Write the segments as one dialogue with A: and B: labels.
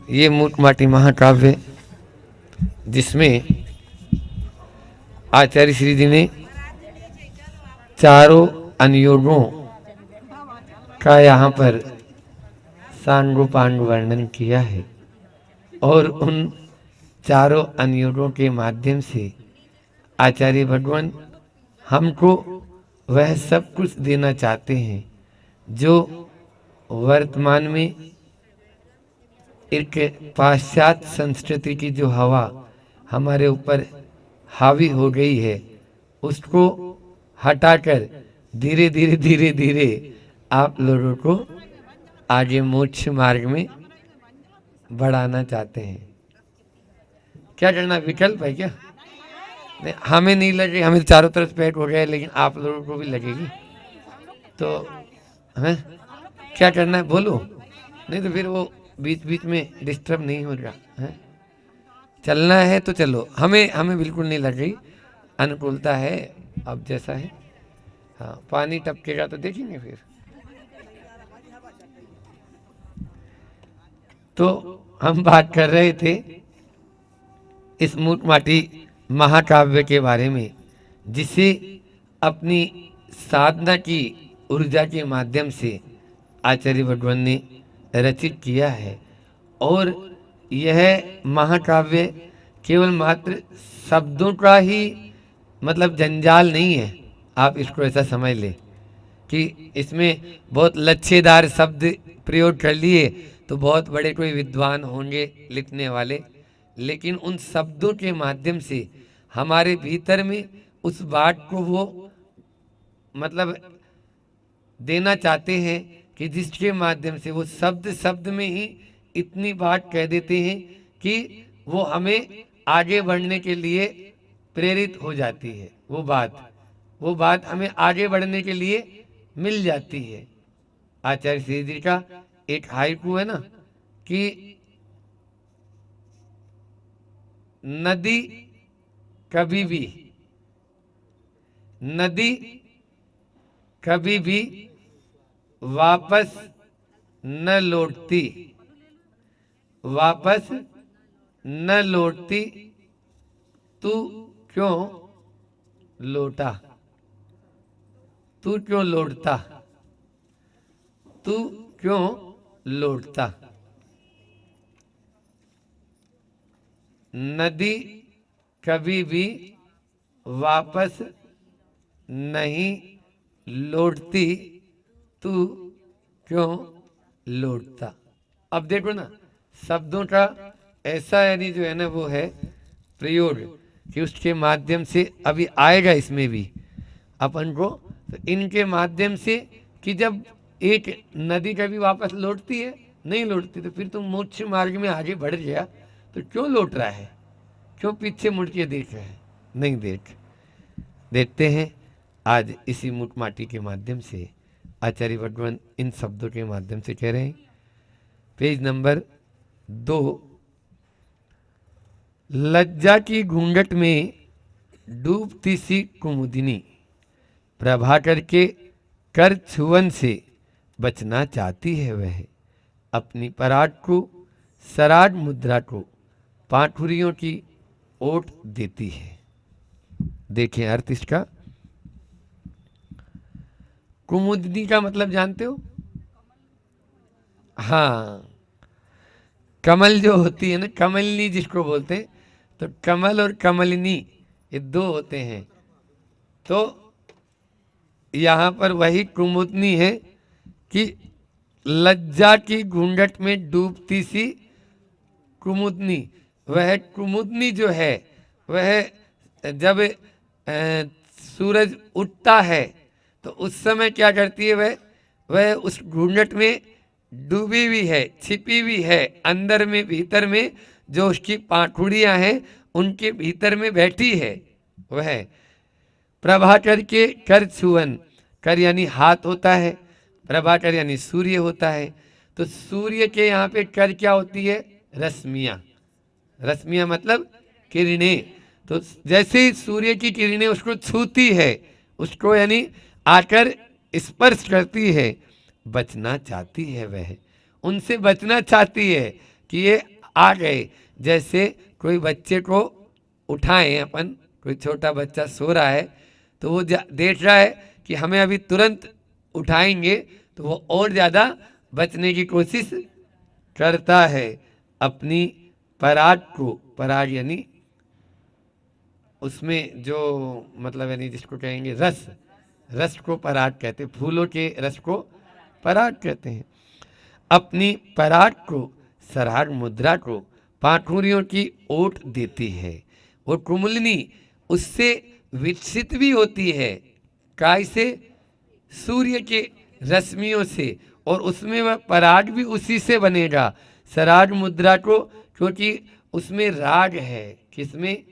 A: ये मूक माटी महाकाव्य जिसमें आचार्य श्री जी ने चारों अनुयोगों का यहाँ पर सांगोपांग वर्णन किया है और उन चारों अनुयोगों के माध्यम से आचार्य भगवान हमको वह सब कुछ देना चाहते हैं जो वर्तमान में एक पाश्चात्य संस्कृति की जो हवा हमारे ऊपर हावी हो गई है उसको हटाकर धीरे धीरे धीरे धीरे आप लोगों को आगे मोक्ष मार्ग में बढ़ाना चाहते हैं। क्या करना, विकल्प है क्या? नहीं, हमें नहीं लगे, हमें चारों तरफ पेट हो गया, लेकिन आप लोगों को भी लगेगी तो हमें क्या करना है बोलो, नहीं तो फिर वो बीच बीच में डिस्टर्ब नहीं हो रहा है। चलना है तो चलो, हमें बिल्कुल नहीं लग रही, अनुकूलता है अब जैसा है। हाँ, पानी टपकेगा तो देखेंगे फिर। तो हम बात कर रहे थे इस मूक माटी महाकाव्य के बारे में जिसे अपनी साधना की ऊर्जा के माध्यम से आचार्य भगवान ने रचित किया है। और यह महाकाव्य केवल मात्र शब्दों का ही मतलब जंजाल नहीं है। आप इसको ऐसा समझ लें कि इसमें बहुत लच्छेदार शब्द प्रयोग कर लिए तो बहुत बड़े कोई विद्वान होंगे लिखने वाले, लेकिन उन शब्दों के माध्यम से हमारे भीतर में उस बात को वो मतलब देना चाहते हैं कि जिसके माध्यम से वो शब्द शब्द में ही इतनी बात कह देते हैं कि वो हमें आगे बढ़ने के लिए प्रेरित हो जाती है। वो बात हमें आगे बढ़ने के लिए मिल जाती है। आचार्य श्री जी का एक हाइकू है ना कि नदी कभी भी वापस न लौटती, तू क्यों लौटता, तू क्यों लौटता। नदी कभी भी वापस नहीं लौटती, तू क्यों लौटता। अब देखो ना, शब्दों का ऐसा यानी जो है ना वो है प्रयोग कि उसके माध्यम से अभी आएगा इसमें भी अपन को, तो इनके माध्यम से कि जब एक नदी कभी वापस लौटती है, नहीं लौटती, तो फिर तुम मोक्ष मार्ग में आगे बढ़ गया तो क्यों लौट रहा है, क्यों पीछे मुड़ के देख रहा है। नहीं देखते हैं आज इसी मूक माटी के माध्यम से आचार्य भगवान इन शब्दों के माध्यम से कह रहे हैं। पेज नंबर 2, लज्जा की घूंघट में डूबती सी कुमुदिनी प्रभाकर के कर छुअन से बचना चाहती है वह, अपनी पराग को सराग मुद्रा को पाठुरियों की ओट देती है। देखें अर्थ इसका। कुमुदिनी का मतलब जानते हो? हाँ, कमल जो होती है ना, कमलनी जिसको बोलते हैं, तो कमल और कमलिनी ये दो होते हैं। तो यहाँ पर वही कुमुदनी है कि लज्जा की घूंघट में डूबती सी कुमुदनी। वह कुमुदनी जो है वह जब सूरज उठता है तो उस समय क्या करती है, वह उस घूंघट में डूबी हुई है, छिपी हुई है, अंदर में भीतर में जो उसकी पाखुड़ियाँ हैं उनके भीतर में बैठी है। वह प्रभाकर के कर छुअन, कर यानी हाथ होता है, प्रभाकर यानी सूर्य होता है। तो सूर्य के यहाँ पे कर क्या होती है? रश्मियाँ। रश्मियाँ मतलब किरणें। तो जैसे ही सूर्य की किरणें उसको छूती है, उसको यानी आकर स्पर्श करती है, बचना चाहती है वह, उनसे बचना चाहती है कि ये आ गए। जैसे कोई बच्चे को उठाएं अपन, कोई छोटा बच्चा सो रहा है तो वो देख रहा है कि हमें अभी तुरंत उठाएंगे, तो वो और ज़्यादा बचने की कोशिश करता है। अपनी पराग को, पराग यानी उसमें जो मतलब यानी जिसको कहेंगे रस, रस को पराग कहते हैं, फूलों के रस को पराग कहते हैं। अपनी पराग को, सराग मुद्रा को पाखुरियों की ओट देती है। वो कुमुलिनी उससे विकसित भी होती है। काय से? सूर्य के रश्मियों से, और उसमें वह पराग भी उसी से बनेगा, सराग मुद्रा को, क्योंकि उसमें राग है। किसमें?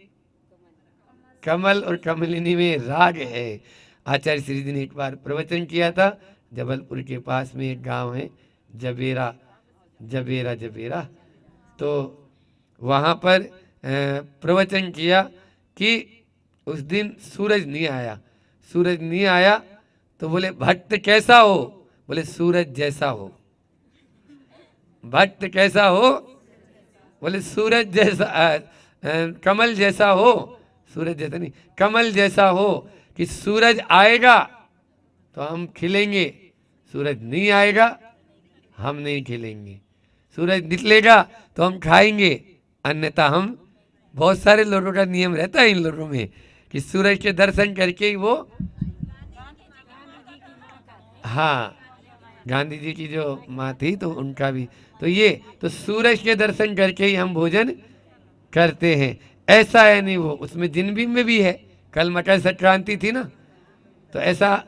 A: कमल और कमलिनी में राग है। आचार्य श्री जी ने एक बार प्रवचन किया था, जबलपुर के पास में एक गांव है जबेरा, जबेरा जबेरा, तो वहाँ पर प्रवचन किया कि उस दिन सूरज नहीं आया। सूरज नहीं आया तो बोले भक्त कैसा हो? बोले सूरज जैसा हो। भक्त कैसा हो? बोले सूरज जैसा, कमल जैसा हो। सूरज जैसा नहीं, कमल जैसा हो, कि सूरज आएगा तो हम खिलेंगे, सूरज नहीं आएगा हम नहीं खिलेंगे। सूरज निकलेगा तो हम खाएंगे, अन्यथा हम, बहुत सारे लोगों का नियम रहता है इन लोगों में कि सूरज के दर्शन करके ही वो, हाँ, गांधी जी की जो माँ थी तो उनका भी, तो ये तो सूरज के दर्शन करके ही हम भोजन करते हैं। ऐसा है नहीं, वो उसमें दिन भी में भी है। कल मकर संक्रांति थी ना, तो ऐसा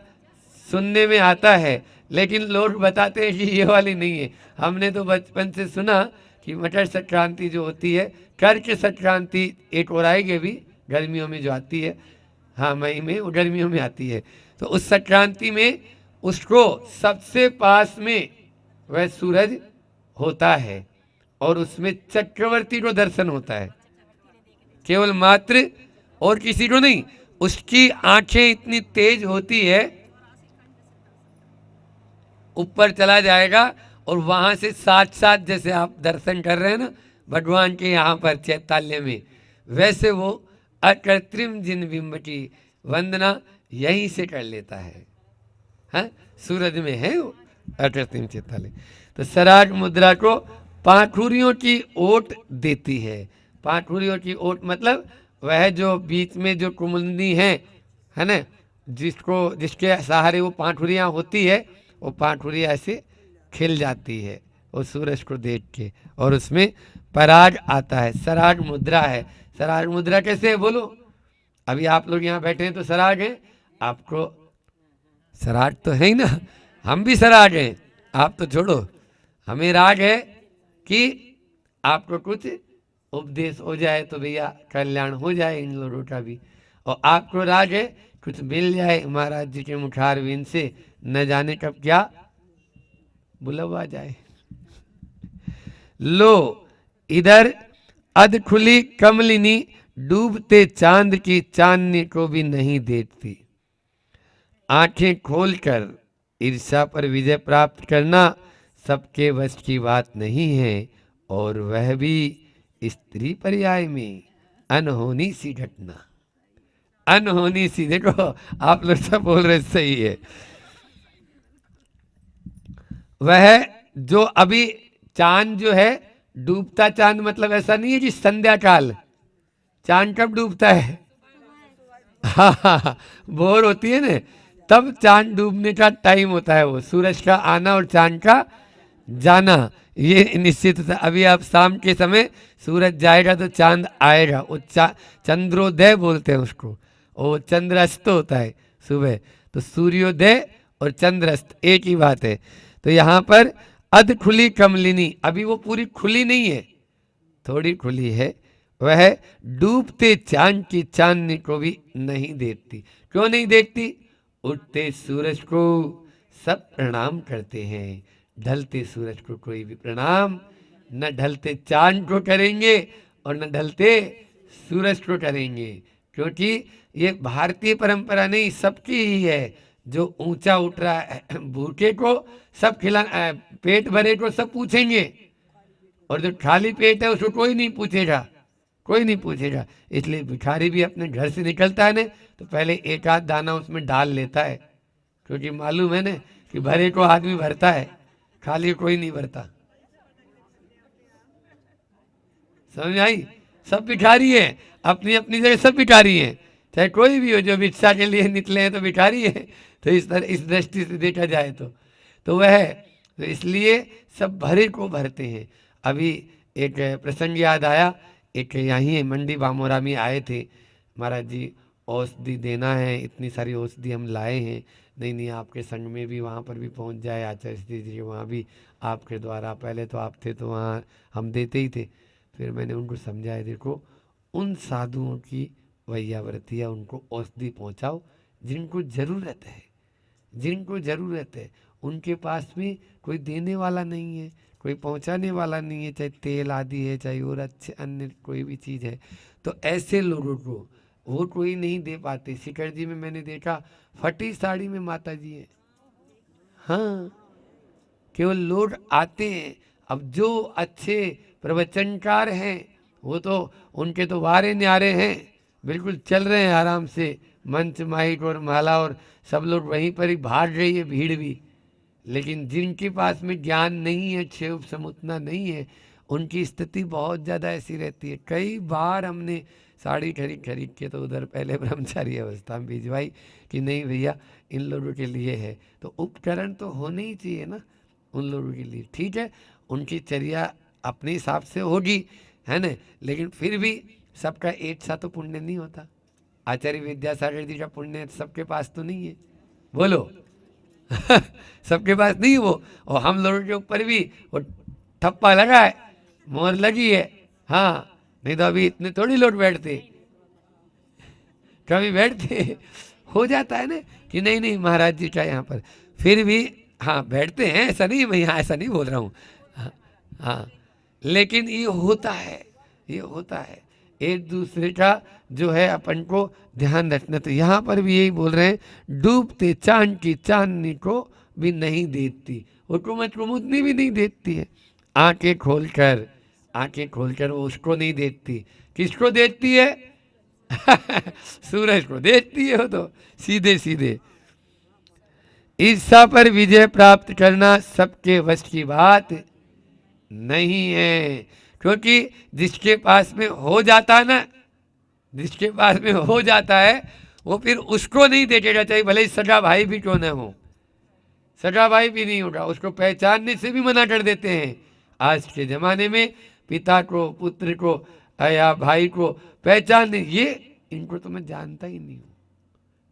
A: सुनने में आता है, लेकिन लोग बताते हैं कि ये वाली नहीं है। हमने तो बचपन से सुना कि मकर संक्रांति जो होती है, कर्क संक्रांति एक और आएगी भी गर्मियों में जो आती है, हाँ मई में, वो गर्मियों में आती है। तो उस संक्रांति में उसको सबसे पास में वह सूरज होता है, और उसमें चक्रवर्ती को दर्शन होता है, केवल मात्र और किसी को नहीं। उसकी आंखें इतनी तेज होती है, ऊपर चला जाएगा और वहां से साथ साथ जैसे आप दर्शन कर रहे हैं ना भगवान के यहाँ पर चैताल्य में, वैसे वो अकृत्रिम जिन बिंब की वंदना यहीं से कर लेता है। हाँ, सूरज में है वो अकृत्रिम चैताल्य। तो सराग मुद्रा को पाखुरियों की ओट देती है। पाखुरियों की ओट मतलब वह जो बीच में जो कुमुलनी है ना, जिसको, जिसके सहारे वो पाखुरियाँ होती है, वो पाखुरियाँ ऐसे खिल जाती है वो सूरज को देख के, और उसमें पराग आता है। सराग मुद्रा है। सराग मुद्रा कैसे है बोलो? अभी आप लोग यहाँ बैठे हैं तो सराग है, आपको सराग तो है ही ना, हम भी सराग हैं। आप तो छोड़ो, हमें राग है कि आपको कुछ उपदेश हो जाए तो भैया कल्याण हो जाए इन लोगों का भी, और आपको राग है कुछ मिल जाए महाराज जी के मुखारविंद से, न जाने कब क्या बुलवा जाए। लो इधर अध खुली कमलिनी डूबते चांद की चांदनी को भी नहीं देखती। आंखें खोलकर ईर्ष्या पर विजय प्राप्त करना सबके वश की बात नहीं है, और वह भी स्त्री पर्याय में अनहोनी सी घटना। अनहोनी सी, देखो आप लोग सब बोल रहे सही है। वह जो अभी चांद जो है, डूबता चांद मतलब ऐसा नहीं है कि संध्या काल, चांद कब डूबता है? हाँ हाँ हाँ, भोर होती है ना, तब चांद डूबने का टाइम होता है, वो सूरज का आना और चांद का जाना ये निश्चित था। अभी आप शाम के समय सूरज जाएगा तो चांद आएगा, वो चंद्रोदय बोलते हैं उसको, वो चंद्रास्त होता है सुबह। तो सूर्योदय और चंद्रास्त एक ही बात है। तो यहाँ पर अध खुली कमलिनी, अभी वो पूरी खुली नहीं है, थोड़ी खुली है। वह डूबते चांद की चांदनी को भी नहीं देखती। क्यों नहीं देखती? उठते सूरज को सब प्रणाम करते हैं, ढलते सूरज को कोई भी प्रणाम, न ढलते चांद को करेंगे और न ढलते सूरज को करेंगे, क्योंकि ये भारतीय परंपरा नहीं, सबकी ही है। जो ऊंचा उठ रहा है, भूखे को सब खिला, पेट भरे को सब पूछेंगे, और जो खाली पेट है उसको कोई नहीं पूछेगा, कोई नहीं पूछेगा। इसलिए भिखारी भी अपने घर से निकलता है ना तो पहले एक आध दाना उसमें डाल लेता है, क्योंकि मालूम है ना कि भरे को आदमी भरता है, खाली कोई नहीं भरता। समझ आई? सब भिखारी है, अपनी अपनी जगह सब भिखारी हैं, चाहे कोई भी हो जो भिक्षा के लिए निकले हैं तो भिखारी है। तो इस तरह इस दृष्टि से देखा जाए तो वह है। तो इसलिए सब भरे को भरते हैं। अभी एक प्रसंग याद आया, एक यहीं मंडी बामोरा में आए थे, महाराज जी औषधि देना है, इतनी सारी औषधि हम लाए हैं। नहीं नहीं, आपके संग में भी वहाँ पर भी पहुँच जाए आचार्य श्री जी, वहाँ भी आपके द्वारा, पहले तो आप थे तो वहाँ हम देते ही थे। फिर मैंने उनको समझाया, देखो उन साधुओं की वैयावृत्ति है, उनको औषधि पहुँचाओ जिनको ज़रूरत है, जिनको ज़रूरत है। उनके पास में कोई देने वाला नहीं है, कोई पहुंचाने वाला नहीं है, चाहे तेल आदि है, चाहे और अच्छे अन्य कोई भी चीज़ है, तो ऐसे लोगों को वो कोई नहीं दे पाते। शिखर जी में मैंने देखा फटी साड़ी में माता जी है। हाँ, केवल लोग आते हैं। अब जो अच्छे प्रवचनकार हैं वो तो उनके तो वारे न्यारे हैं, बिल्कुल चल रहे हैं आराम से, मंच माइक और माला और सब लोग वहीं पर ही भाग रही है भीड़ भी। लेकिन जिनके पास में ज्ञान नहीं है, क्षोभ समुतना नहीं है, उनकी स्थिति बहुत ज़्यादा ऐसी रहती है। कई बार हमने साड़ी खरीद खरीद के तो उधर पहले ब्रह्मचारी अवस्था में भिजवाई कि नहीं भैया इन लोगों के लिए है, तो उपकरण तो होने ही चाहिए ना उन लोगों के लिए। ठीक है, उनकी चर्या अपने हिसाब से होगी, है ना, लेकिन फिर भी सबका एक सा तो पुण्य नहीं होता। आचार्य विद्यासागर जी का पुण्य सबके पास तो नहीं है, बोलो। सबके पास नहीं वो, और हम लोगों के ऊपर भी वो ठप्पा लगा है, मोहर लगी है। हाँ, नहीं तो अभी इतने थोड़ी लोग बैठते, कभी बैठते हो जाता है ना कि नहीं नहीं महाराज जी का यहाँ पर, फिर भी हाँ बैठते हैं, ऐसा नहीं, मैं यहाँ ऐसा नहीं बोल रहा हूँ। हाँ, हाँ, लेकिन ये होता है, ये होता है एक दूसरे का जो है अपन को ध्यान रखना। तो यहाँ पर भी यही बोल रहे हैं, डूबते चांद की चांदनी को भी नहीं देखती, हुकूमत कुमुदनी भी नहीं देखती है। आंखें खोलकर, आंखें खोलकर वो उसको नहीं देखती, किसको देखती है? सूरज को देखती है वो तो सीधे सीधे। ईर्षा पर विजय प्राप्त करना सबके वश की बात नहीं है, क्योंकि जिसके पास में हो जाता है ना, जिसके पास में हो जाता है वो फिर उसको नहीं देखेगा, चाहे भले ही सगा भाई भी क्यों ना हो, सगा भाई भी नहीं होगा, उसको पहचानने से भी मना कर देते हैं। आज के ज़माने में पिता को, पुत्र को या भाई को पहचानने, ये इनको तो मैं जानता ही नहीं हूँ,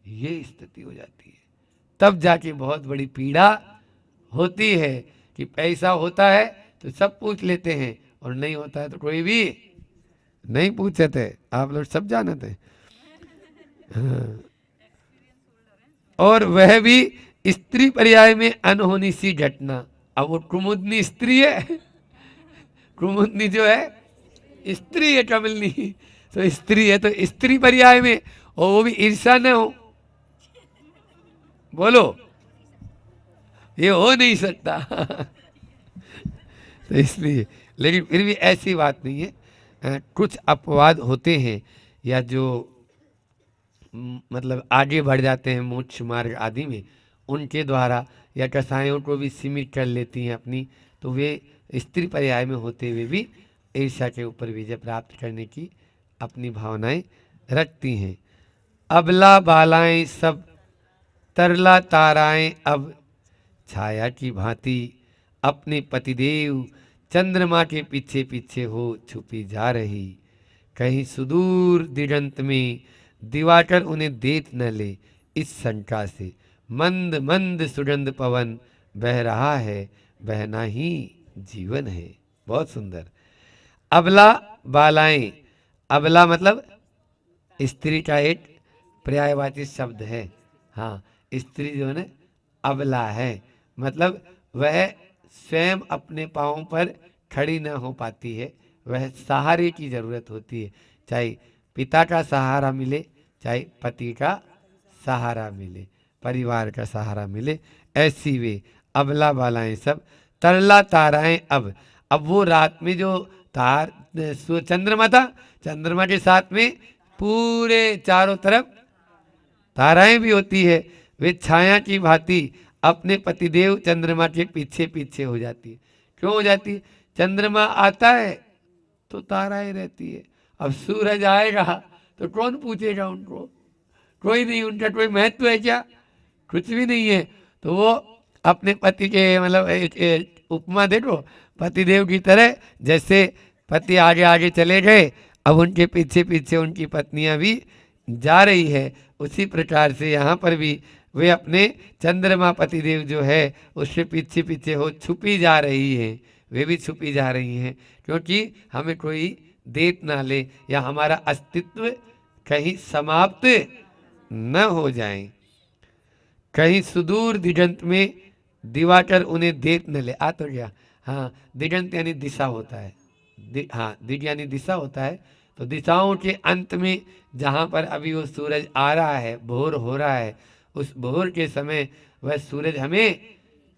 A: ये स्थिति हो जाती है। तब जाके बहुत बड़ी पीड़ा होती है कि पैसा होता है तो सब पूछ लेते हैं, और नहीं होता है तो कोई भी नहीं पूछे थे। आप लोग सब जानते हैं। हाँ। और वह भी स्त्री पर्याय में अनहोनी सी घटना। अब वो कुमुदनी स्त्री है, कुमुदनी जो है स्त्री है, कमलनी तो स्त्री है, तो स्त्री पर्याय में, और वो भी ईर्षा न हो, बोलो ये हो नहीं सकता। तो इसलिए, लेकिन फिर भी ऐसी बात नहीं है। कुछ अपवाद होते हैं या जो मतलब आगे बढ़ जाते हैं मोक्ष मार्ग आदि में, उनके द्वारा या कसायों को भी सीमित कर लेती हैं अपनी, तो वे स्त्री पर्याय में होते हुए भी ईर्ष्या के ऊपर विजय प्राप्त करने की अपनी भावनाएं रखती हैं। अबला बालाएं सब तरला ताराएं अब छाया की भांति अपने पतिदेव चंद्रमा के पीछे पीछे हो छुपी जा रही, कहीं सुदूर दिगंत में दिवाकर उन्हें देख न ले, इस शंका से मंद मंद सुगंध पवन बह रहा है, बहना ही जीवन है। बहुत सुंदर। अबला बालाएं, अबला मतलब स्त्री का एक पर्यायवाची शब्द है। हाँ, स्त्री जो है ना अबला है, मतलब वह स्वयं अपने पाँव पर खड़ी न हो पाती है, वह सहारे की जरूरत होती है, चाहे पिता का सहारा मिले, चाहे पति का सहारा मिले, परिवार का सहारा मिले। ऐसी वे अबला बालाएं सब तरला ताराएं अब अब वो रात में जो चंद्रमा था, चंद्रमा के साथ में पूरे चारों तरफ ताराएं भी होती है, वे छाया की भांति अपने पतिदेव चंद्रमा के पीछे पीछे हो जाती है। क्यों हो जाती है? चंद्रमा आता है तो ताराएं रहती है, अब सूरज आएगा तो कौन पूछेगा उनको? कोई नहीं, उनका कोई महत्व है क्या? कुछ भी नहीं है। तो वो अपने पति के मतलब उपमा देखो, पतिदेव की तरह, जैसे पति आगे आगे चले गए, अब उनके पीछे पीछे उनकी पत्नियां भी जा रही है। उसी प्रकार से यहाँ पर भी वे अपने चंद्रमा पतिदेव जो है उसके पीछे पीछे हो छुपी जा रही है, वे भी छुपी जा रही हैं, क्योंकि हमें कोई देख ना ले या हमारा अस्तित्व कहीं समाप्त न हो जाए, कहीं सुदूर दिगंत में दिवाकर उन्हें देख न ले। आ तो गया। हाँ, दिगंत यानी दिशा होता है, हाँ, दिग यानी दिशा होता है। तो दिशाओं के अंत में जहाँ पर अभी वो सूरज आ रहा है, भोर हो रहा है, उस भोर के समय वह सूरज हमें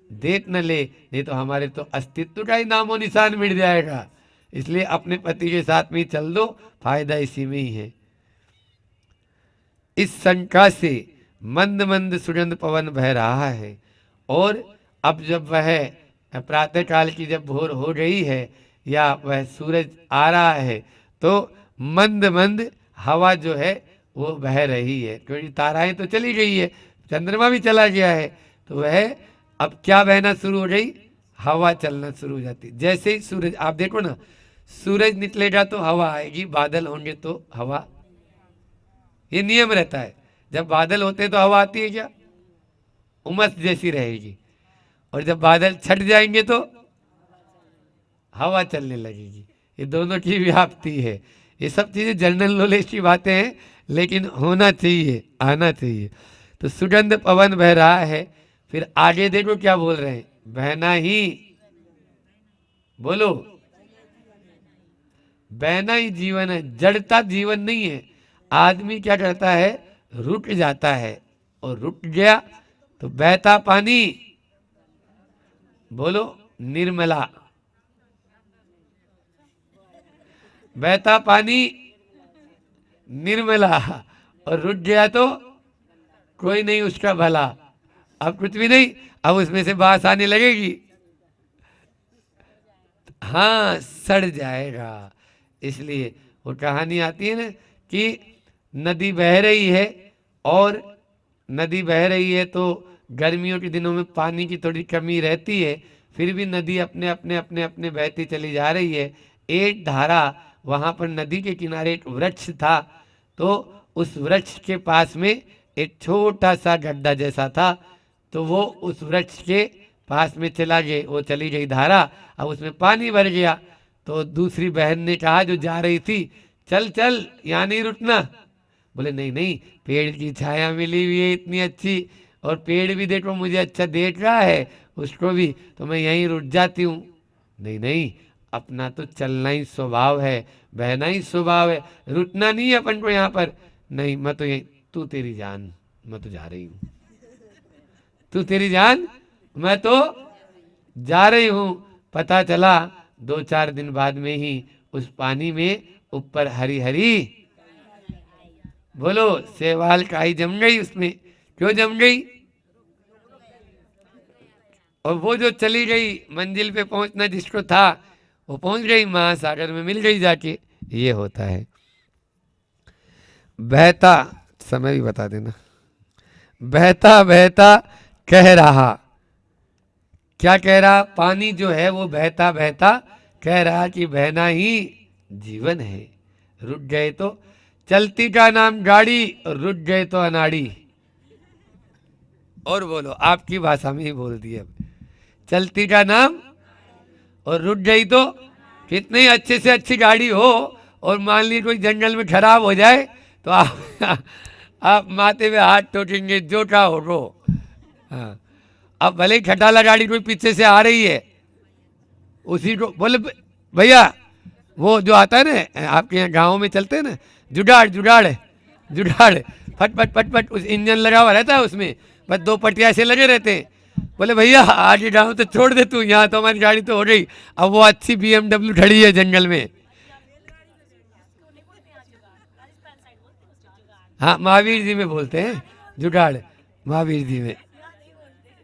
A: देख न ले, नहीं तो हमारे तो अस्तित्व का ही नामो निशान मिट जाएगा। इसलिए अपने पति के साथ में चल दो, फायदा इसी में ही है। इस शंका से मंद मंद सुगंध पवन बह रहा है, और अब जब वह प्रातः काल की जब भोर हो गई है या वह सूरज आ रहा है, तो मंद मंद हवा जो है वो बह रही है, क्योंकि ताराएं तो चली गई है, चंद्रमा भी चला गया है, तो वह अब क्या बहना शुरू हो गई? हवा चलना शुरू हो जाती। जैसे ही सूरज, आप देखो ना, सूरज निकलेगा तो हवा आएगी, बादल होंगे तो हवा, ये नियम रहता है। जब बादल होते हैं तो हवा आती है क्या? उमस जैसी रहेगी, और जब बादल छट जाएंगे तो हवा चलने लगेगी। ये दोनों की व्याप्ति है। ये सब चीजें जनरल नॉलेज की बातें हैं, लेकिन होना चाहिए, आना चाहिए। तो सुगंध पवन बह रहा है, फिर आगे देखो क्या बोल रहे हैं, बहना ही, बोलो, बहना ही जीवन है, जड़ता जीवन नहीं है। आदमी क्या करता है? रुक जाता है, और रुक गया तो बहता पानी, बोलो, निर्मला, बहता पानी निर्मला, और रुक गया तो कोई नहीं उसका भला। अब कुछ भी नहीं, अब उसमें से बास आने लगेगी, हाँ, सड़ जाएगा। इसलिए वो कहानी आती है ना कि नदी बह रही है, और नदी बह रही है तो गर्मियों के दिनों में पानी की थोड़ी कमी रहती है, फिर भी नदी अपने अपने अपने अपने बहती चली जा रही है। एक धारा, वहाँ पर नदी के किनारे एक वृक्ष था, तो उस वृक्ष के पास में एक छोटा सा गड्ढा जैसा था, तो वो उस वृक्ष के पास में चला गए, वो चली गई धारा, अब उसमें पानी भर गया। तो दूसरी बहन ने कहा जो जा रही थी, चल चल, यहाँ नहीं रुकना। बोले नहीं नहीं, पेड़ की छाया मिली हुई है इतनी अच्छी, और पेड़ भी देखो मुझे अच्छा देख रहा है, उसको भी, तो मैं यहीं रुक जाती हूँ। नहीं नहीं, अपना तो चलना ही स्वभाव है, बहना ही स्वभाव है, रुकना नहीं है अपन को यहाँ पर। नहीं, मैं तो यहीं, तू तेरी जान, मैं तो जा रही हूँ, तू तेरी जान, मैं तो जा रही हूँ। पता चला 2-4 दिन बाद में ही उस पानी में ऊपर हरी हरी, बोलो, सेवाल काई जम गई उसमें। क्यों जम गई? और वो जो चली गई, मंजिल पे पहुंचना जिसको था, वो पहुंच गई, महासागर में मिल गई जाके। ये होता है। बहता, समय भी बता देना, बहता बहता कह रहा, क्या कह रहा? पानी जो है वो बहता बहता कह रहा कि बहना ही जीवन है। रुक गए तो चलती का नाम गाड़ी, और रुक गए तो अनाड़ी। और बोलो, आपकी भाषा में ही बोल दी। अब चलती का नाम, और रुक गई तो, कितनी अच्छे से अच्छी गाड़ी हो, और मान ली कोई जंगल में खराब हो जाए, तो आप माथे में हाथ ठोकेंगे, जो का हो। हाँ, अब भले ही खटाला गाड़ी कोई पीछे से आ रही है, उसी को बोले भैया, वो जो आता है ना, आपके यहाँ गाँव में चलते हैं ना, जुगाड़ जुगाड़ जुगाड़, फट फट फट फट, उस इंजन लगा हुआ रहता है उसमें, बस 2 पटिया से लगे रहते हैं, बोले भैया आगे जाऊँ तो छोड़ दे तू, यहाँ तो हमारी गाड़ी तो हो गई। अब वो अच्छी BMW खड़ी है जंगल में। हाँ महावीर जी में बोलते हैं जुगाड़, महावीर जी में।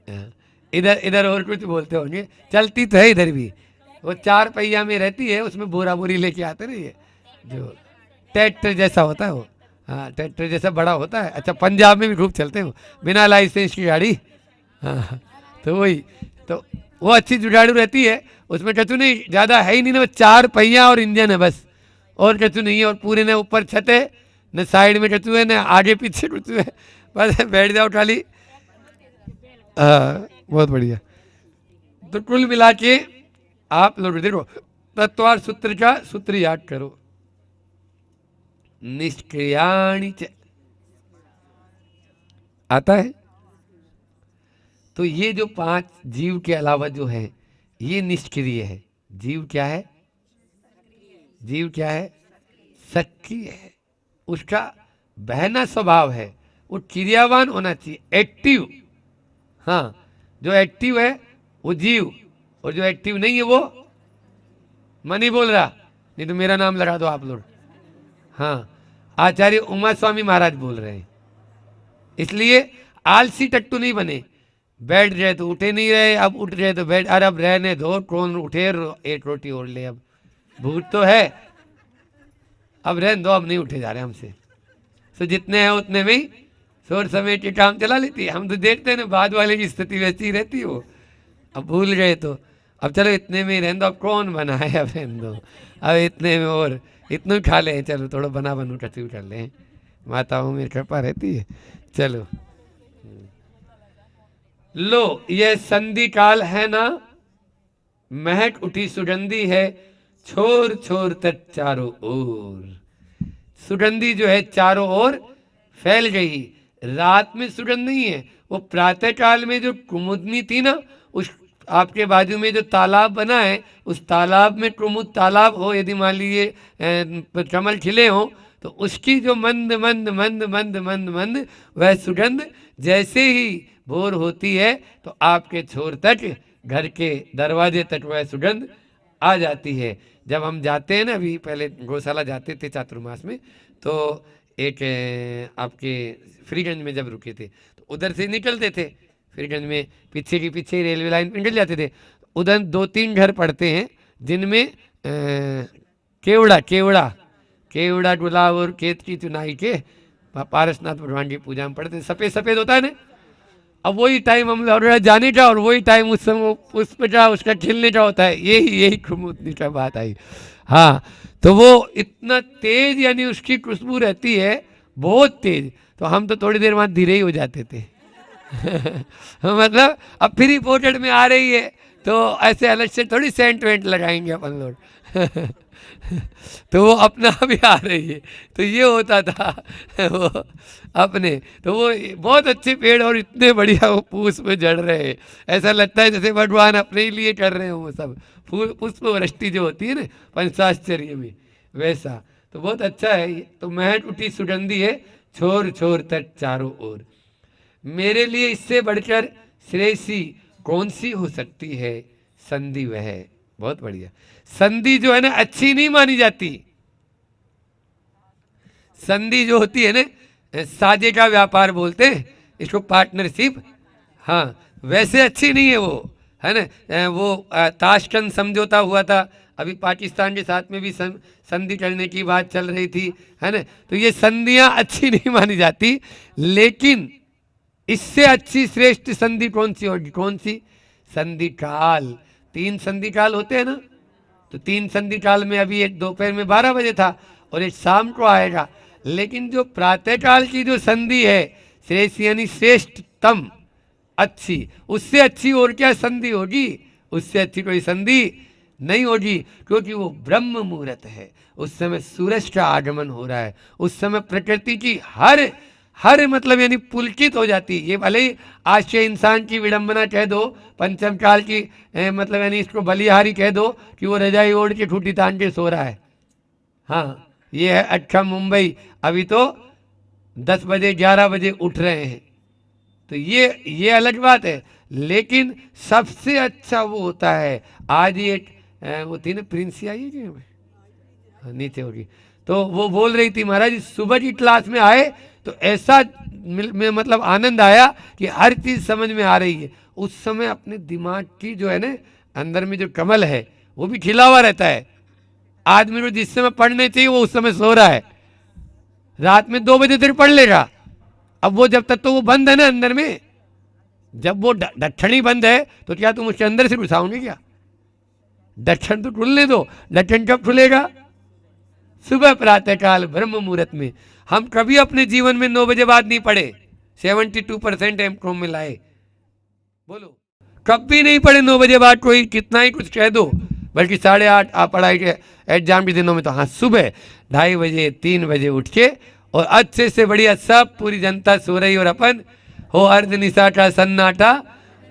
A: हाँ, इधर इधर और कुछ बोलते होंगे। चलती तो है इधर भी, वो 4 पहिया में रहती है, उसमें बोरा बोरी लेके आते ना ये, जो ट्रैक्टर जैसा होता है वो। हाँ ट्रैक्टर जैसा बड़ा होता है। अच्छा पंजाब में भी खूब चलते हैं वो, बिना लाइसेंस की गाड़ी। हाँ तो वही, तो वो अच्छी जुगाड़ू रहती है। उसमें कछु नहीं, ज़्यादा है ही नहीं ना, बस 4 पहिया और इंजन है बस, और कछु नहीं है। और पूरे ने ऊपर छत है, न साइड में कछु है, न आगे पीछे कछु है, बस बैठ जाओ खाली। हाँ बहुत बढ़िया। तो कुल मिला के आप लोग देखो, तत्वार सूत्र का सूत्र याद करो, निष्क्रियाणि च, आता है। तो ये जो 5 जीव के अलावा जो है ये निष्क्रिय है। जीव क्या है? जीव क्या है? सक्रिय है। उसका बहना स्वभाव है, वो क्रियावान होना चाहिए, एक्टिव। हाँ जो एक्टिव है वो जीव, और जो एक्टिव नहीं है वो, मैं नहीं बोल रहा, नहीं तो मेरा नाम लगा दो आप लोग। हाँ आचार्य उमा स्वामी महाराज बोल रहे हैं। इसलिए आलसी टट्टू नहीं बने, बैठ जाए तो उठे नहीं रहे, अब उठ रहे तो बैठ, अरे अब रहने दो, कौन उठे, एक रोटी और ले, अब भूख तो है, अब रहने दो, अब नहीं उठे जा रहे हमसे। तो जितने हैं उतने में ही सोच समेट के काम चला लेती है। हम तो देखते हैं ना, बाद वाले की स्थिति वैसी ही रहती है वो, अब भूल गए तो अब चलो इतने में ही रहने दो, अब कौन बना है, अब रहने दो, अब इतने में और इतना ही खा लें, चलो थोड़ा बना बनू कचू कर लें, माताओं में कृपा रहती है। चलो लो ये संधि काल है ना, महक उठी सुगंधी है, छोर छोर तक चारों ओर। सुगंधी जो है चारों ओर फैल गई। रात में सुगंध नहीं है, वो प्रातः काल में जो कुमुदनी थी ना, उस आपके बाजू में जो तालाब बना है, उस तालाब में कुमुद तालाब हो, यदि मान लीजिए कमल खिले हो, तो उसकी जो मंद मंद मंद मंद मंद मंद वह सुगंध जैसे ही भोर होती है तो आपके छोर तक, घर के दरवाजे तक वह सुगंध आ जाती है। जब हम जाते हैं ना, अभी पहले गौशाला जाते थे चातुर्मास में, तो एक आपके फ्रीगंज में जब रुके थे तो उधर से निकलते थे, फ्रीगंज में पीछे की पीछे रेलवे लाइन पे निकल जाते थे। उधर 2-3 घर पड़ते हैं जिनमें केवड़ा केवड़ा केवड़ा गुलाब और केत की चुनाई के पारसनाथ भगवान की पूजा में पढ़ते, सफ़ेद सफ़ेद होता है ना। अब वही टाइम हम लोग जाने का, और वही टाइम उस समय पुष्प का उसका खिलने का होता है, यही यही कुमुदनी का बात आई। हाँ तो वो इतना तेज, यानी उसकी खुशबू रहती है बहुत तेज, तो हम तो थोड़ी देर बाद धीरे ही हो जाते थे। मतलब अब फ्री पोर्टेड में आ रही है तो ऐसे अलग से थोड़ी सेंट वेंट लगाएंगे अपन लोग। तो वो अपना भी आ रही है, तो ये होता था। वो अपने तो वो बहुत अच्छे पेड़, और इतने बढ़िया वो पूछ में जड़ रहे हैं, ऐसा लगता है जैसे भगवान अपने ही लिए कर रहे हो वो सब। फूल पुष्प वृष्टि जो होती है ना पंचाश्चर्य में, वैसा तो बहुत अच्छा है ये। तो महक उठी सुगंधी है, छोर छोर तक चारों ओर। मेरे लिए इससे बढ़कर श्रेयसी कौन सी हो सकती है, संधि वह। बहुत बढ़िया। संधि जो है ना अच्छी नहीं मानी जाती। संधि जो होती है ना, साझे का व्यापार बोलते हैं इसको, पार्टनरशिप। हाँ वैसे अच्छी नहीं है वो, है ना। वो ताशकंद समझौता हुआ था, अभी पाकिस्तान के साथ में भी संधि करने की बात चल रही थी, है ना। तो ये संधियाँ अच्छी नहीं मानी जाती, लेकिन इससे अच्छी श्रेष्ठ संधि कौन सी होगी? कौन सी? संधि काल। 3 संधि काल होते हैं ना, तो 3 संधि काल में अभी एक दोपहर में 12 बजे था और एक शाम को आएगा। लेकिन जो प्रातः काल की जो संधि है, श्रेष्ठ यानी श्रेष्ठतम, अच्छी, उससे अच्छी और क्या संधि होगी? उससे अच्छी कोई संधि नहीं होगी, क्योंकि वो ब्रह्म मुहूर्त है। उस समय सूरज का आगमन हो रहा है, उस समय प्रकृति की हर मतलब यानी पुलकित हो जाती है। ये भले ही आज के इंसान की विडंबना कह दो, पंचम काल की मतलब यानी इसको बलिहारी कह दो कि वो रजाई ओढ़ के ठूठी तान के सो रहा है। हाँ ये है अच्छा मुंबई, अभी तो 10 बजे 11 बजे उठ रहे हैं, तो ये अलग बात है। लेकिन सबसे अच्छा वो होता है, आज ये वो थी ना प्रिंसी आई है कि नीचे होगी, तो वो बोल रही थी महाराज सुबह की क्लास में आए तो ऐसा में मतलब आनंद आया कि हर चीज समझ में आ रही है। उस समय अपने दिमाग की जो है ना अंदर में जो कमल है वो भी खिला हुआ रहता है। आदमी को जिस समय पढ़ने चाहिए वो उस समय सो रहा है, रात में 2 बजे तक पढ़ लेगा। अब वो जब तक तो वो बंद है ना अंदर में, जब वो दक्षिणी बंद है तो क्या तुम उसके अंदर से घुसाओगे क्या? दक्षिण तो खुलने दो, दक्षिण कब खुलेगा? सुबह प्रातः काल ब्रह्म मुहूर्त में। हम कभी अपने जीवन में 9 बजे बाद नहीं पढ़े, 72% एमकॉम में लाए, बोलो कभी नहीं पढ़े 9 बजे बाद, कोई कितना ही कुछ कह दो। बल्कि 8:30 आप पढ़ाई के एग्जाम के दिनों में तो हाँ सुबह 2:30 बजे 3 बजे उठ के और अच्छे से बढ़िया सब पूरी जनता सो रही और अपन हो अर्ध निशा का सन्नाटा,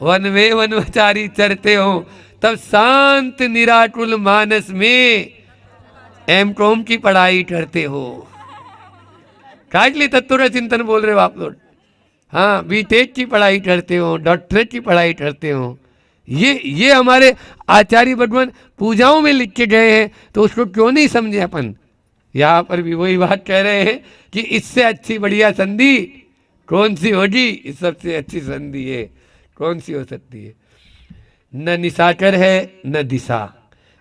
A: वन वे वनचारी चरते हो, तब शांत निराकुल मानस में एमकॉम की पढ़ाई करते हो। काटली तत्व का चिंतन बोल रहे हो आप लोग, हाँ बीटेक की पढ़ाई करते हो, डॉक्टरेट की पढ़ाई करते हो। ये हमारे आचार्य भगवान पूजाओं में लिख के गए हैं, तो उसको क्यों नहीं समझे अपन? यहाँ पर भी वही बात कह रहे हैं कि इससे अच्छी बढ़िया संधि कौन सी होगी? इस सबसे अच्छी संधि है कौन सी हो सकती है? न निशाकर है न दिशा,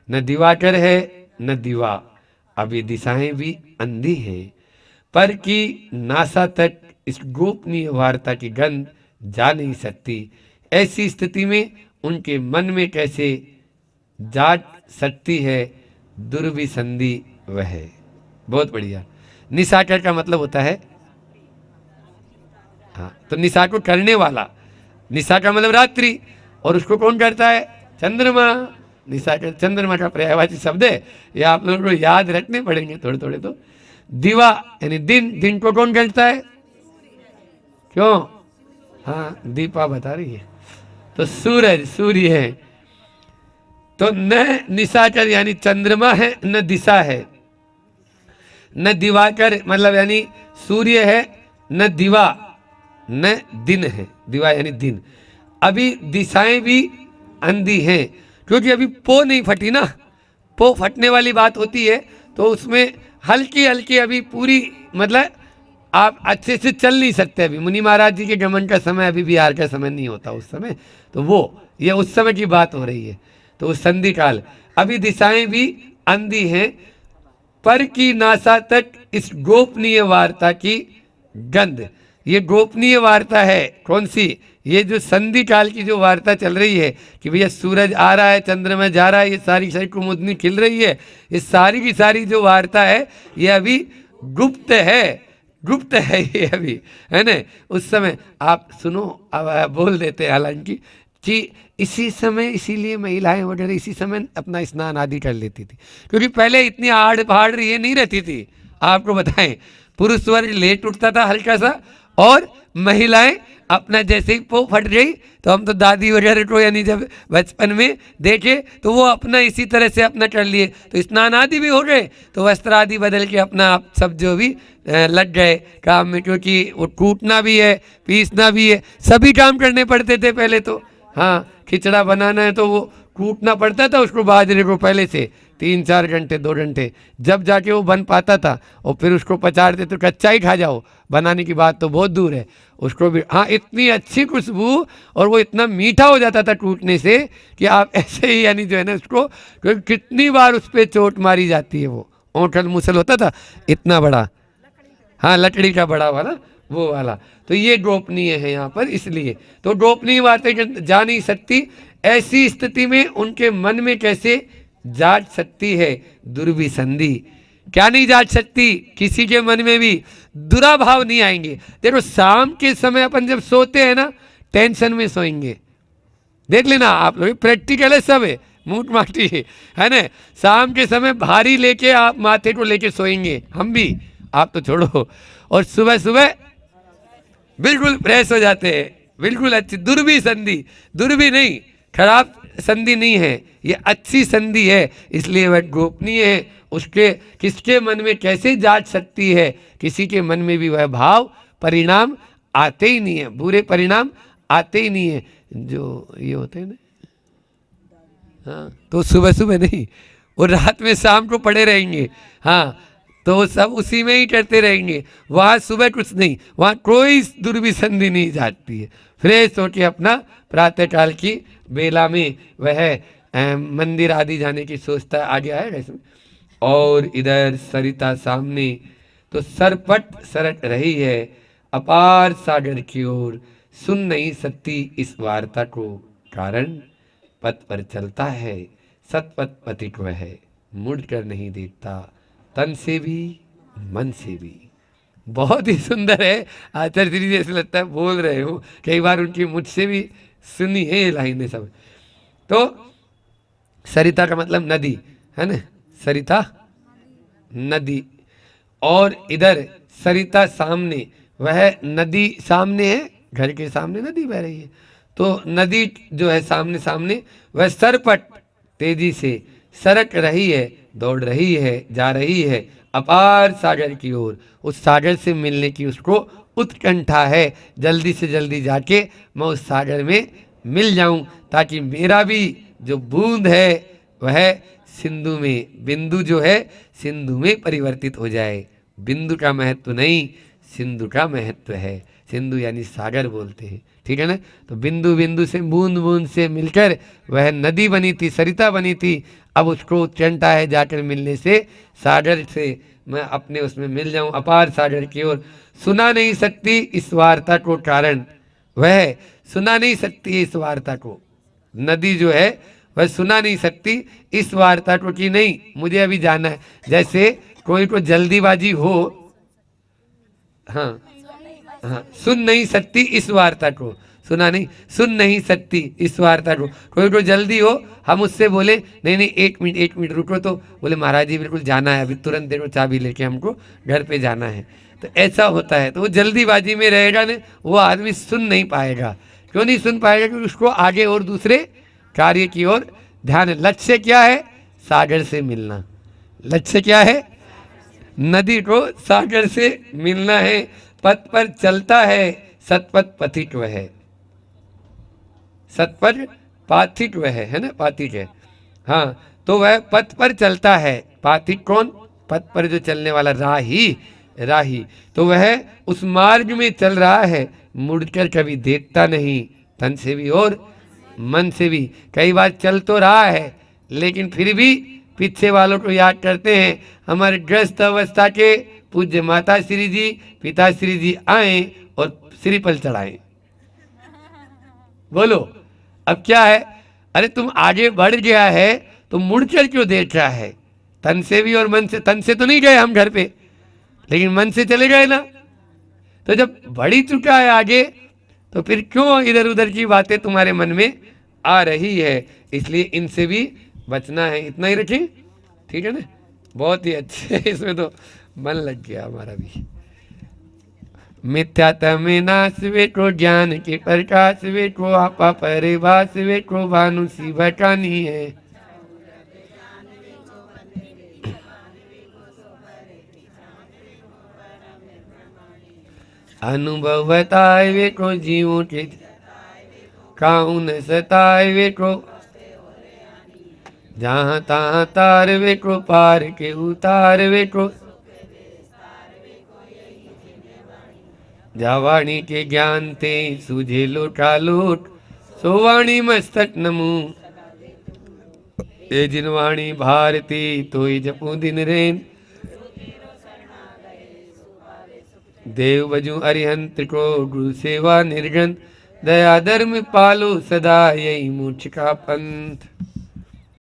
A: न दिवाकर है न दिवा, अब ये दिशाएं भी अंधी हैं, पर कि नासा तक इस गोपनीय वार्ता की गंध जा नहीं सकती। ऐसी स्थिति में उनके मन में कैसे जा सकती है दुर्विसंधि वह। बहुत बढ़िया। निशाकर का मतलब होता है, हाँ तो निशा को करने वाला, निशा का मतलब रात्रि, और उसको कौन करता है? चंद्रमा। निशा का चंद्रमा का पर्यायवाची शब्द है, ये आप लोगों को याद रखने पड़ेंगे थोड़े थोड़े। तो दिवा यानी दिन, दिन को कौन करता है? क्यों? हाँ दीपा बता रही है, तो सूरज, सूर्य है। तो न निशाचर यानी चंद्रमा है, न दिशा है, न दिवाकर मतलब यानी सूर्य है, न दिवा, न दिन है। दिवा यानी दिन। अभी दिशाएं भी अंधी हैं, क्योंकि अभी पो नहीं फटी ना। पो फटने वाली बात होती है तो उसमें हल्की हल्की अभी पूरी मतलब आप अच्छे से चल नहीं सकते। अभी मुनि महाराज जी के गमन का समय अभी बिहार का समय नहीं होता उस समय, तो वो ये उस समय की बात हो रही है। तो उस संधि काल अभी दिशाएं भी अंधी हैं, पर की नासा तक इस गोपनीय वार्ता की गंध। ये गोपनीय वार्ता है कौन सी? ये जो संधि काल की जो वार्ता चल रही है कि भैया सूरज आ रहा है, चंद्रमा जा रहा है, ये सारी सारी कुमुदनी खिल रही है, ये सारी की सारी जो वार्ता है ये अभी गुप्त है, गुप्त है ये अभी, है ना। उस समय आप सुनो, अब बोल देते हैं हालांकि कि इसी समय इसीलिए महिलाएं वगैरह इसी समय अपना स्नान आदि कर लेती थी, क्योंकि पहले इतनी आड़ पहाड़ ये नहीं रहती थी। आपको बताएं पुरुष वर्ग लेट उठता था हल्का सा, और महिलाएं अपना जैसे ही पो फट गई तो हम तो दादी वगैरह को यानी जब बचपन में देखे तो वो अपना इसी तरह से अपना कर लिए, तो स्नान आदि भी हो गए, तो वस्त्र आदि बदल के अपना आप सब जो भी लग गए काम में, क्योंकि वो कूटना भी है, पीसना भी है, सभी काम करने पड़ते थे पहले तो। हाँ खिचड़ा बनाना है तो वो कूटना पड़ता था उसको बाजरे को पहले से 3-4 घंटे 2 घंटे, जब जाके वो बन पाता था, और फिर उसको पचाड़ते तो कच्चा ही खा जाओ, बनाने की बात तो बहुत दूर है उसको भी। हाँ इतनी अच्छी खुशबू और वो इतना मीठा हो जाता था टूटने से कि आप ऐसे ही यानी जो है ना उसको, क्योंकि कितनी बार उस पर चोट मारी जाती है। वो ओंठल मुसल होता था इतना बड़ा, हाँ लकड़ी का बड़ा वाला वो वाला। तो ये गोपनीय है यहाँ पर, इसलिए तो गोपनीय बातें जा नहीं सकती। ऐसी स्थिति में उनके मन में कैसे जाग सकती है दुर्विसंधि? क्या नहीं जाग सकती? किसी के मन में भी दुराभाव नहीं आएंगे। देखो शाम के समय अपन जब सोते हैं ना टेंशन में सोएंगे, देख लेना आप लोग, प्रैक्टिकल है सब है, मूठ माटी है ना। शाम के समय भारी लेके आप माथे को लेके सोएंगे, हम भी, आप तो छोड़ो, और सुबह सुबह बिल्कुल फ्रेश हो जाते हैं, बिल्कुल अच्छी। दुर्भी संधि, दुर्भी नहीं, खराब संधि नहीं है, ये अच्छी संधि है, इसलिए वह गोपनीय है। उसके किसके मन में कैसे जाग सकती है? किसी के मन में भी वह भाव परिणाम आते ही नहीं है, बुरे परिणाम आते ही नहीं है। जो ये होते हैं ना, हाँ, तो सुबह सुबह नहीं, वो रात में शाम को पड़े रहेंगे। हाँ, तो वो सब उसी में ही करते रहेंगे। वहाँ सुबह कुछ नहीं, वहाँ कोई दुर्विसंधि नहीं जाती है। फ्रेश होके अपना प्रातःकाल की बेला में वह मंदिर आदि जाने की सोचता है। आगे आएगा इसमें। और इधर सरिता सामने तो सरपट सरक रही है अपार सागर की ओर, सुन नहीं सकती इस वार्ता को, कारण पथ पर चलता है सतपथ पथिक वह, मुड़ कर नहीं देखता तन से भी मन से भी। बहुत ही सुंदर है। आचार्य श्री जी ऐसे लगता है बोल रहे हो, कई बार उनकी मुझसे भी सुनी है ये लाइनें सब। तो सरिता का मतलब नदी है ना, सरिता नदी। और इधर सरिता सामने, वह नदी सामने है, घर के सामने नदी बह रही है। तो नदी जो है सामने सामने, वह सरपट तेजी से सरक रही है, दौड़ रही है, जा रही है अपार सागर की ओर। उस सागर से मिलने की उसको उत्कंठा है। जल्दी से जल्दी जाके मैं उस सागर में मिल जाऊं, ताकि मेरा भी जो बूंद है वह सिंधु में, बिंदु जो है सिंधु में परिवर्तित हो जाए। बिंदु का महत्व नहीं, सिंधु का महत्व है। सिंधु यानी सागर बोलते हैं, ठीक है ना। तो बिंदु बिंदु से, बूंद बूंद से मिलकर वह नदी बनी थी, सरिता बनी थी। अब उसको उत्कंठा है जाकर मिलने से, सागर से मैं अपने उसमें मिल जाऊं अपार सागर की ओर। सुना नहीं सकती इस वार्ता को, कारण वह सुना नहीं सकती इस वार्ता को। नदी जो है वह सुना नहीं सकती इस वार्ता को कि नहीं मुझे अभी जाना है। जैसे कोई को जल्दीबाजी हो, हाँ हाँ, सुन नहीं सकती इस वार्ता को, सुना नहीं, सुन नहीं सकती इस वार्ता को। कोई को जल्दी हो, हम उससे बोले नहीं नहीं एक मिनट रुको, तो बोले महाराज जी बिल्कुल जाना है अभी, तुरंत देखो चाबी लेके हमको घर पे जाना है। तो ऐसा होता है। तो वो जल्दीबाजी में रहेगा ना, वो आदमी सुन नहीं पाएगा। क्यों नहीं सुन पाएगा? क्योंकि उसको आगे और दूसरे कार्य की ओर ध्यान है। लक्ष्य क्या है? सागर से मिलना। लक्ष्य क्या है? नदी को सागर से मिलना है। पथ पर चलता है सतपथ पथिक वह, सतपथ पाथिक वह है ना, पाथिक है। हाँ, तो वह पथ पर चलता है। पाथिक कौन? पथ पर जो चलने वाला, राही, राही। तो वह उस मार्ग में चल रहा है, मुड़कर कभी देखता नहीं, तन से भी और मन से भी। कई बार चल तो रहा है, लेकिन फिर भी पीछे वालों को याद करते हैं। हमारे ग्रस्त अवस्था के पूज्य माता श्री जी, पिता श्री जी आए और श्रीफल चढ़ाए। बोलो अब क्या है? अरे तुम आगे बढ़ गया है तो मुड़कर क्यों देख रहा है? तन से भी और मन से। तन से तो नहीं गए हम घर पे, लेकिन मन से चले गए ना। तो जब बढ़ ही चुका है आगे, तो फिर क्यों इधर उधर की बातें तुम्हारे मन में आ रही है? इसलिए इनसे भी बचना है। इतना ही रखें, ठीक है ना। बहुत ही अच्छे, इसमें तो मन लग गया हमारा भी। मिथ्यात्म नाश वेठो, ज्ञान के प्रकाश वेठो, आपा परिभाष वेठो, भानु सी भटानी है। अनुभव बताए वेठो, जीवों के काहू न सताए वेठो, जहाँ तहाँ तार वेठो, पार के उतार वेठो, जावाणी के ज्ञान ते सूझे लोटा लोट, सोवाणी मस्तक नमू, ए जिनवाणी भारती तोई जपू दिन रेन, देव बजू अरिहंत को गुरु सेवा निर्गन, दया धर्म पालो सदा यही मोक्ष का पंथ।